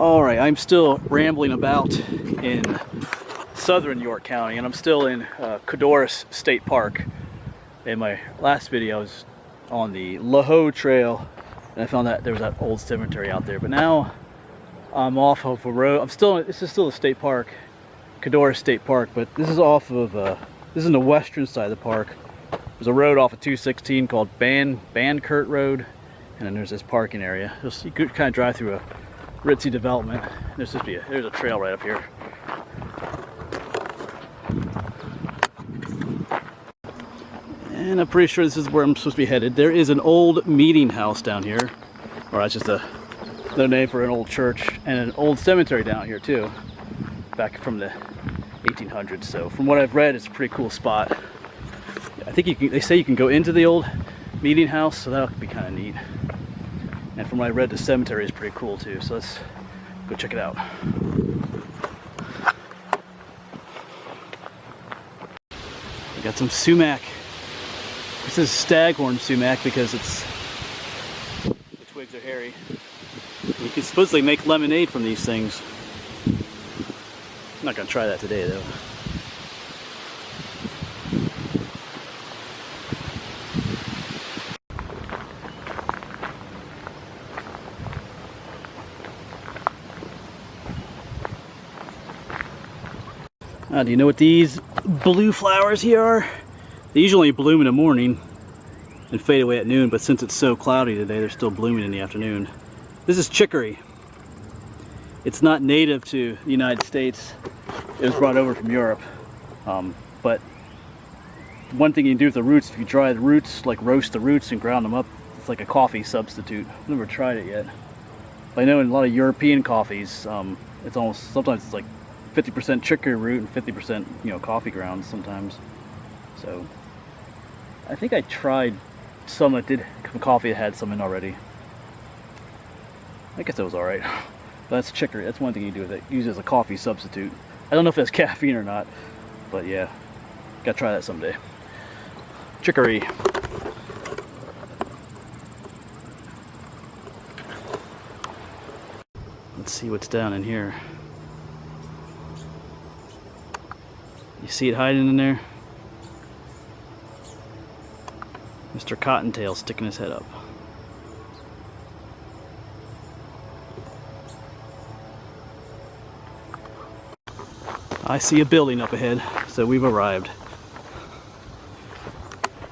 Alright, I'm still rambling about in southern York County, and I'm still in Codorus State Park. In my last video I was on the Laho Trail, and I found that there was that old cemetery out there. But now I'm off of a road. This is still a state park, Codorus State Park, but this is off of this is in the western side of the park. There's a road off of 216 called Bankert Road, and then there's this parking area. You could kind of drive through a ritzy development. There's a trail right up here. And I'm pretty sure this is where I'm supposed to be headed. There is an old meeting house down here, or that's just another name for an old church, and an old cemetery down here too, back from the 1800s. So from what I've read, it's a pretty cool spot. I think they say you can go into the old meeting house, so that would be kind of neat. And from what I read, the cemetery is pretty cool too, so let's go check it out. We got some sumac. This is staghorn sumac because the twigs are hairy. You can supposedly make lemonade from these things. I'm not gonna try that today though. Do you know what these blue flowers here are? They usually bloom in the morning and fade away at noon, but since it's so cloudy today, they're still blooming in the afternoon. This is chicory. It's not native to the United States. It was brought over from Europe. But one thing you can do with the roots, if you dry the roots, like roast the roots and ground them up, it's like a coffee substitute. I've never tried it yet. But I know in a lot of European coffees, it's almost, sometimes it's like 50% chicory root and 50% coffee grounds sometimes. So I think I tried some that did coffee that had some in already. I guess it was alright. But that's chicory. That's one thing you do with it. Use it as a coffee substitute. I don't know if it's caffeine or not, but yeah, gotta try that someday. Chicory. Let's see what's down in here. You see it hiding in there? Mr. Cottontail sticking his head up. I see a building up ahead, so we've arrived.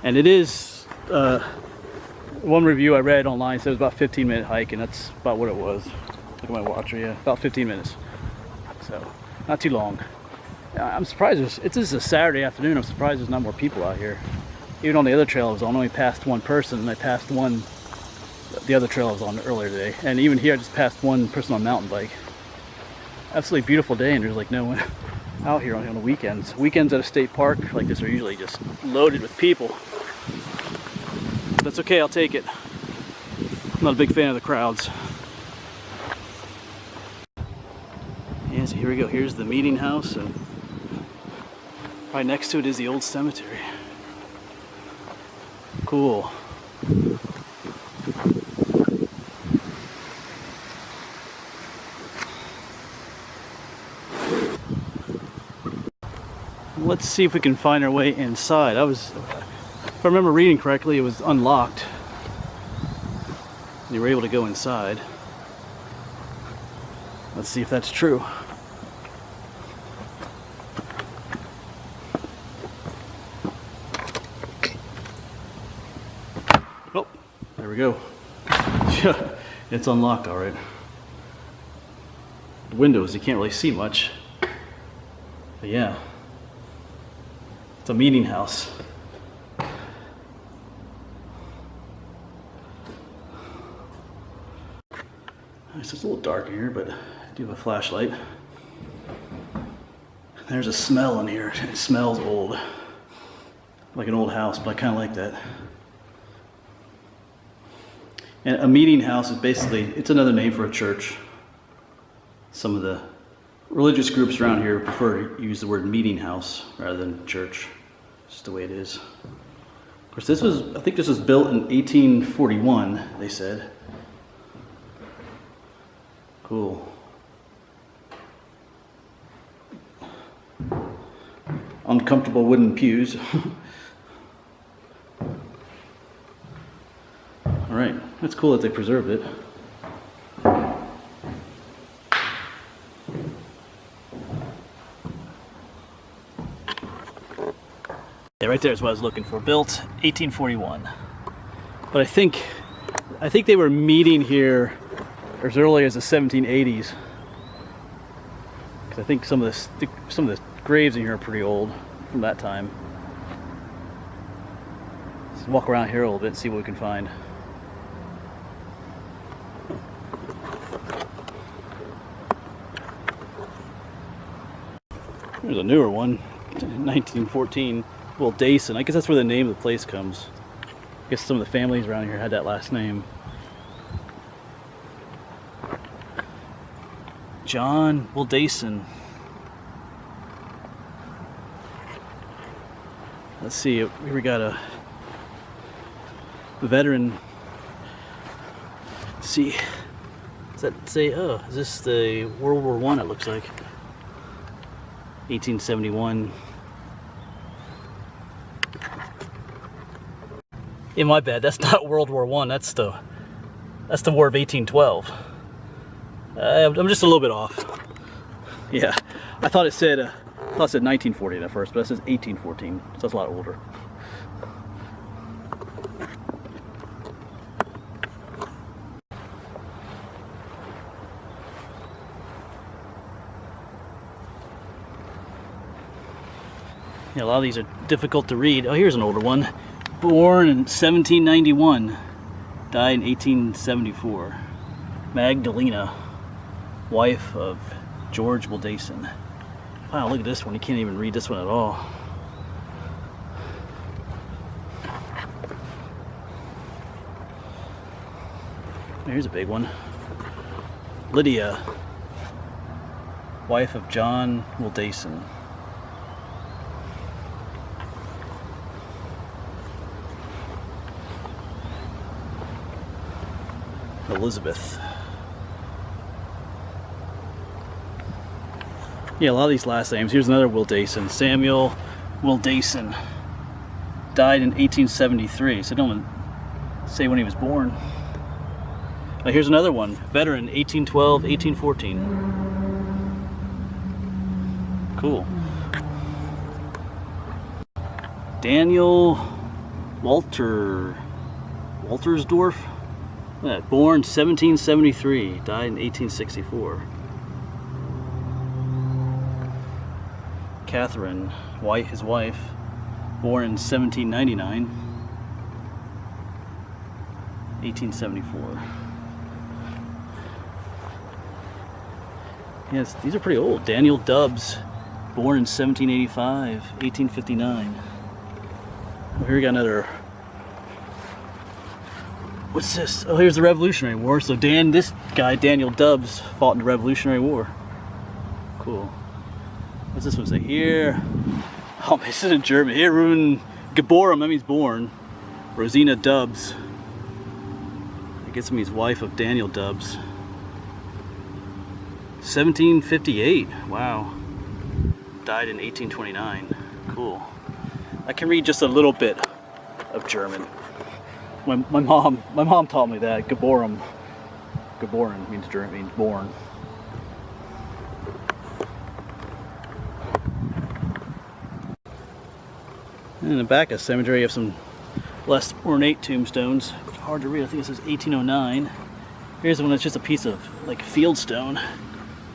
And it is, one review I read online said it was about a 15-minute hike, and that's about what it was. Look at my watch, yeah, about 15 minutes. So, not too long. I'm surprised it's just a Saturday afternoon. I'm surprised there's not more people out here. Even on the other trail I was on, I only passed one person, and I passed the other trail I was on earlier today. And even here I just passed one person on a mountain bike. Absolutely beautiful day, and there's like no one out here on the weekends. Weekends at a state park like this are usually just loaded with people. That's okay, I'll take it. I'm not a big fan of the crowds. Yeah, so here we go. Here's the meeting house, and right next to it is the old cemetery. Cool. Let's see if we can find our way inside. If I remember reading correctly, it was unlocked. You were able to go inside. Let's see if that's true. Oh, there we go. It's unlocked, all right. The windows, you can't really see much. But yeah, it's a meeting house. It's just a little dark in here, but I do have a flashlight. There's a smell in here. It smells old. Like an old house, but I kind of like that. And a meeting house is basically, it's another name for a church. Some of the religious groups around here prefer to use the word meeting house rather than church. It's just the way it is. Of course, I think this was built in 1841, they said. Cool. uncomfortable wooden pews. Alright, that's cool that they preserved it. Yeah, right there is what I was looking for. Built 1841. But I think they were meeting here as early as the 1780s. Because I think some of the graves in here are pretty old from that time. Let's walk around here a little bit and see what we can find. There's a newer one, 1914, Wildasin. I guess that's where the name of the place comes. I guess some of the families around here had that last name. John Wildasin. Let's see, here we got a veteran. Let's see, does that say, oh, is this the World War I, it looks like. 1871. Yeah, my bad, that's not World War I, that's the War of 1812. I'm just a little bit off. Yeah, I thought it said 1940 at first, but it says 1814, so that's a lot older. Yeah, a lot of these are difficult to read. Oh, here's an older one. Born in 1791, died in 1874. Magdalena, wife of George Wildasin. Wow, look at this one. You can't even read this one at all. Here's a big one. Lydia, wife of John Wildasin. Elizabeth. Yeah, a lot of these last names. Here's another Wildasin. Samuel Wildasin. Died in 1873. So don't say when he was born. Here's another one. Veteran, 1812, 1814. Cool. Daniel Waltersdorf. Born 1773, died in 1864. Catherine, his wife, born in 1799, 1874. Yes, these are pretty old. Daniel Dubbs, born in 1785, 1859. Well, here we got another. What's this? Oh, here's the Revolutionary War. So this guy, Daniel Dubbs, fought in the Revolutionary War. Cool. What's this one say here? Oh, this is in German. Here, Geboren, that means born. Rosina Dubbs. I guess it means wife of Daniel Dubbs. 1758. Wow. Died in 1829. Cool. I can read just a little bit of German. My mom taught me that. Geboren means German, means born. And in the back of the cemetery you have some less ornate tombstones. It's hard to read. I think it says 1809. Here's one that's just a piece of like field stone.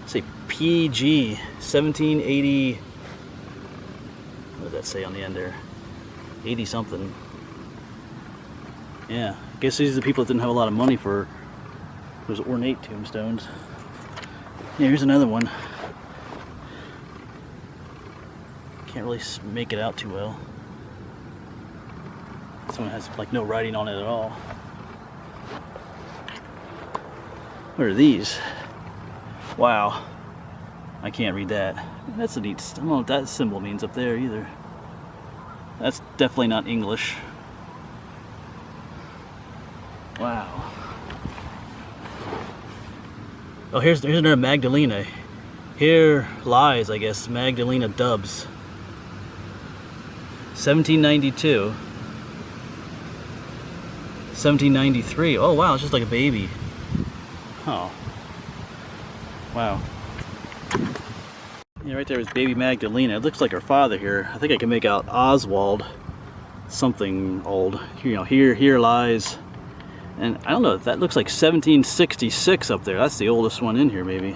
Say PG 1780. What does that say on the end there? 80 something. Yeah, I guess these are the people that didn't have a lot of money for those ornate tombstones. Yeah, here's another one. Can't really make it out too well. This one has like no writing on it at all. What are these? Wow. I can't read that. That's a neat, I don't know what that symbol means up there either. That's definitely not English. Wow. Oh, here's another Magdalena. Here lies, I guess, Magdalena Dubbs. 1792. 1793. Oh wow, it's just like a baby. Oh. Wow. Yeah, right there is baby Magdalena. It looks like her father here. I think I can make out Oswald. Something old. You know, here lies. And I don't know, that looks like 1766 up there. That's the oldest one in here, maybe.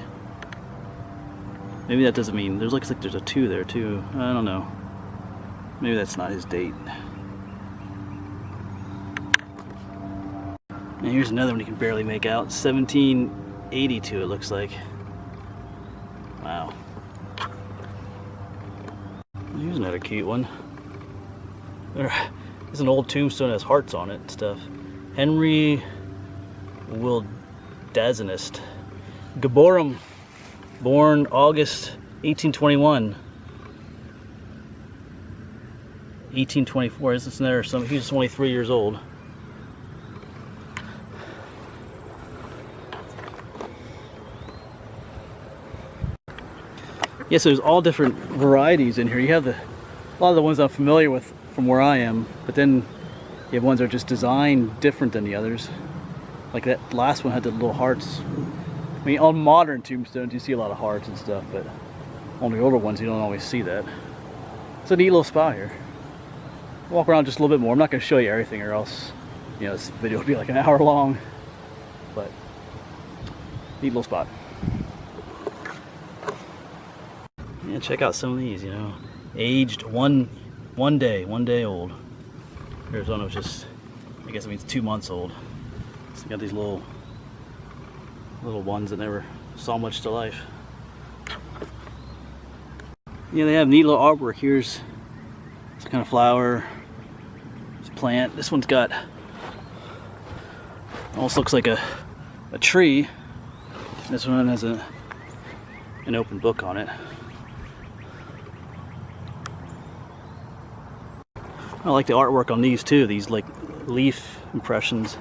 Maybe that doesn't mean, looks like there's a 2 there too. I don't know. Maybe that's not his date. And here's another one you can barely make out. 1782 it looks like. Wow. Here's another cute one. There's an old tombstone that has hearts on it and stuff. Henry Wildasinist. Geboren, born August 1821. 1824. This is another. He's only 3 years old. Yes, there's all different varieties in here. You have a lot of the ones I'm familiar with from where I am, but then you have ones that are just designed different than the others. Like that last one had the little hearts. I mean, on modern tombstones you see a lot of hearts and stuff, but on the older ones you don't always see that. It's a neat little spot here. Walk around just a little bit more. I'm not going to show you everything, or else, you know, this video would be like an hour long. But neat little spot. Yeah, check out some of these. You know, aged one day old. Here's one that was just, I guess it means 2 months old. So you got these little ones that never saw much to life. Yeah, they have neat little artwork. Here's some kind of flower. Plant. This one's got, almost looks like a tree. This one has an open book on it. I like the artwork on these too, these like leaf impressions.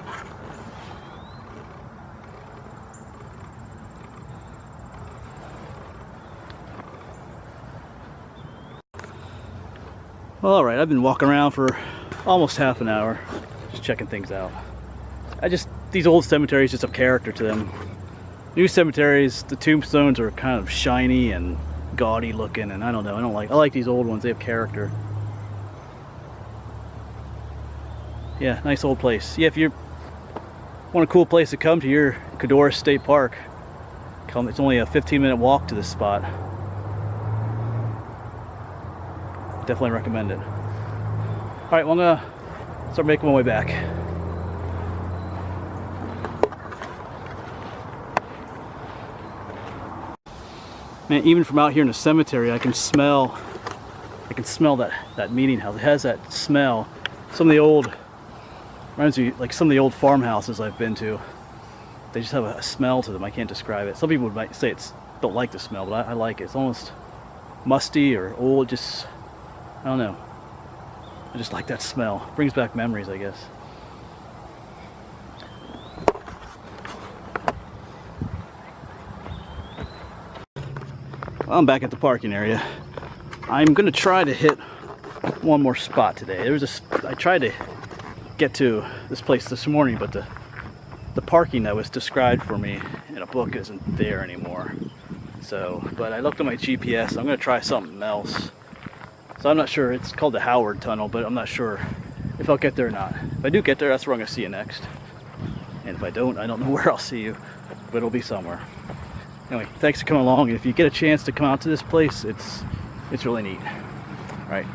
Well, alright, I've been walking around for almost half an hour, just checking things out. These old cemeteries just have character to them. New cemeteries, the tombstones are kind of shiny and gaudy looking, and I don't know, I like these old ones, they have character. Yeah, nice old place. Yeah, if you want a cool place to come to your Codorus State Park, it's only a 15-minute walk to this spot. Definitely recommend it. Alright, well, I'm gonna start making my way back. Man, even from out here in the cemetery, I can smell that meeting house. It has that smell. Reminds me like some of the old farmhouses I've been to. They just have a smell to them. I can't describe it. Some people might say don't like the smell, but I like it. It's almost musty or old. Just, I don't know. I just like that smell. It brings back memories, I guess. Well, I'm back at the parking area. I'm gonna try to hit one more spot today. I tried to get to this place this morning, but the parking that was described for me in a book isn't there anymore. So, but I looked at my GPS. I'm gonna try something else. So I'm not sure, it's called the Howard Tunnel, but I'm not sure if I'll get there or not. If I do get there, that's where I'm going to see you next. And if I don't know where I'll see you, but it'll be somewhere. Anyway, thanks for coming along, and if you get a chance to come out to this place, it's really neat. All right.